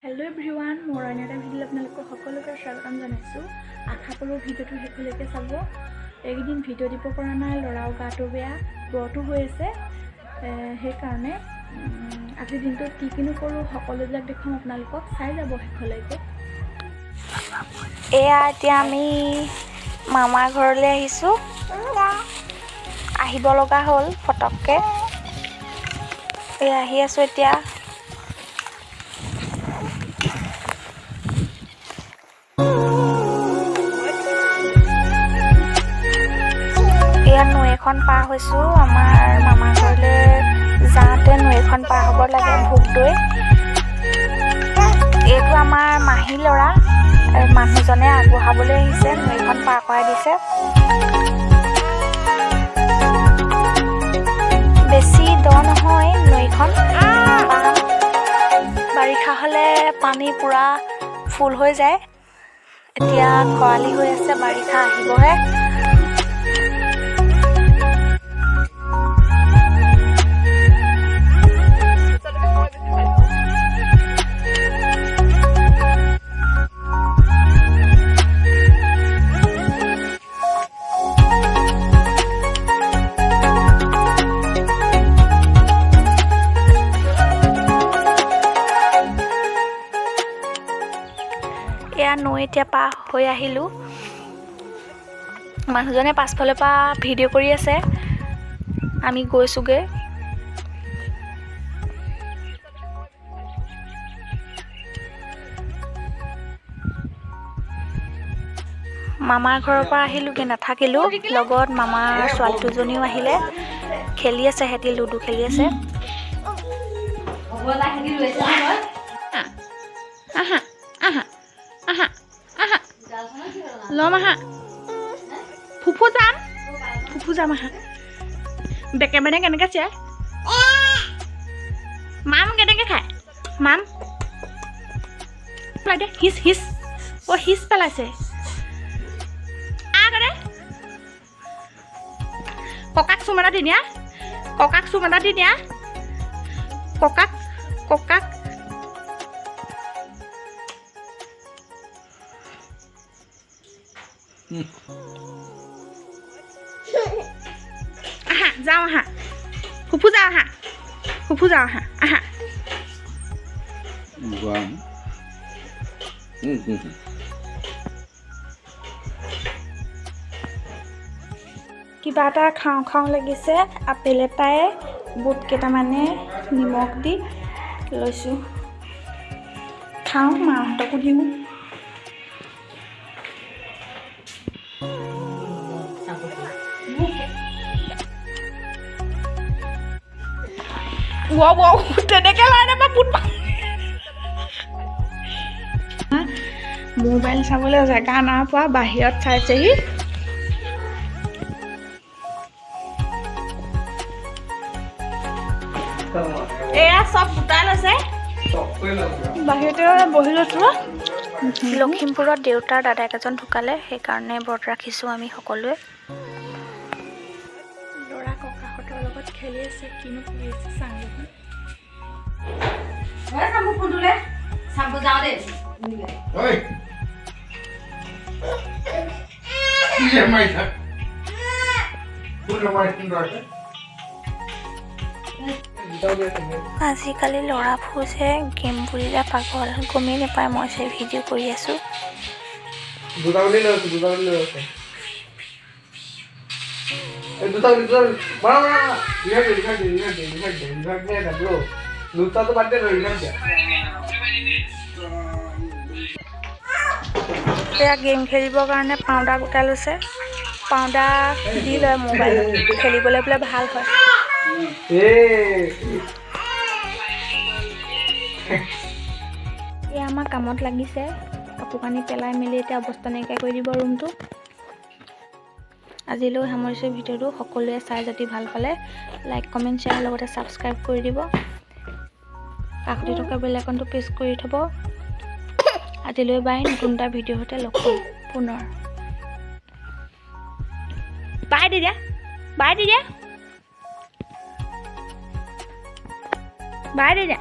hello everyone मोर अन এটা video আপোনালোকক সকলোকে স্বাগতম জনাইছো আশা কৰো ভিডিঅটো শেষলৈকে চাব একদিন ভিডিঅ দিব পৰা নাই লৰাও গাটো বেয়া ব্ৰটো হৈ আছে সেই কাৰণে আজি দিনটো কি কিনো কৰো সকলোবিলাক দেখাম আপোনালোকক চাই যাব শেষলৈকে এয়া এতিয়া আমি মামাৰ ঘৰলৈ আহিছো আহিব লগা হ'ল ফটককে আহি আছো এতিয়া নৈখন পাৰ হৈছো আমাৰ মামাৰ ঘৰলৈ যাওঁতে নৈখন পাৰ হ'ব লাগে ভোগদৈ এইটো আমাৰ মাহী ল'ৰা মানুহজনে আগবঢ়াবলৈ আহিছে নৈখন পাৰ কৰাই দিছে বেছি দ নহয় নৈখন বাৰিষা হ'লে পানী পুৰা ফুল হৈ যায় এতিয়া খৰালি হৈ আছে বাৰিষা আহিবহে নৈ এতিয়া পাৰ হৈ আহিলো মানুহজনে পাছফালৰ পৰা ভিডিঅ' কৰি আছে আমি গৈছোগে মামাৰ ঘৰৰ পৰা আহিলোগে নাথাকিলো লগত মামাৰ ছোৱালী দুজনীও আহিলে খেলি আছে হেতি লুডু খেলি আছে লমাহা ফুফু যাম আহা বেকে মানে কেনেকৈ চিয়াই মাম কেনেকৈ খায় মাম পেলাই দে হিচ হিচ পেলাইছে ককাক চুম এটা দি দিয়া ককাক আহা যাও আহা ফুফু যাও আহা আহা কিবা এটা খাওঁ লাগিছে আপেল এটাই বুট কেইটামানে নিমখ দি লৈছো খাওঁ মাহঁতকো দিওঁ তেনেকে মোবাইল চাবলৈ জেগা নাই পোৱা বাহিৰত চাইছেহি এয়া চব গোটাই লৈছে বাহিৰতে বহি লৈছো লখিমপুৰত দেউতাৰ দাদাক এজন ঢুকালে সেইকাৰণে ব্ৰত ৰাখিছো আমি সকলোৱে ল'ৰা ককাহঁতৰ লগত খেলি আছে কিনো কৰি আছে আজিকালি ল'ৰাবোৰ যে গেম বুলিলে পাগল গমেই নাপায় মই যে ভিডিঅ' কৰি আছো এয়া গেম খেলিবৰ কাৰণে পাউডা গোটাই লৈছে পাউডা দি লয় মোবাইলত খেলিবলৈ বোলে ভাল হয় এয়া আমাৰ কামত লাগিছে কাপোৰ কানি পেলাই মেলি এতিয়া অৱস্থা নাইকিয়া কৰি দিব ৰুমটো আজিলৈ সামৰিছোঁ ভিডিঅ'টো সকলোৱে চাই যদি ভাল পালে লাইক কমেণ্ট শ্বেয়াৰ লগতে ছাবস্ক্ৰাইব কৰি দিব কাষতে থকা বেল আইকনটো প্ৰেছ কৰি থ'ব আজিলৈ বাই নতুন এটা ভিডিঅ' সৈতে লগ পাম পুনৰ বাই দি দিয়া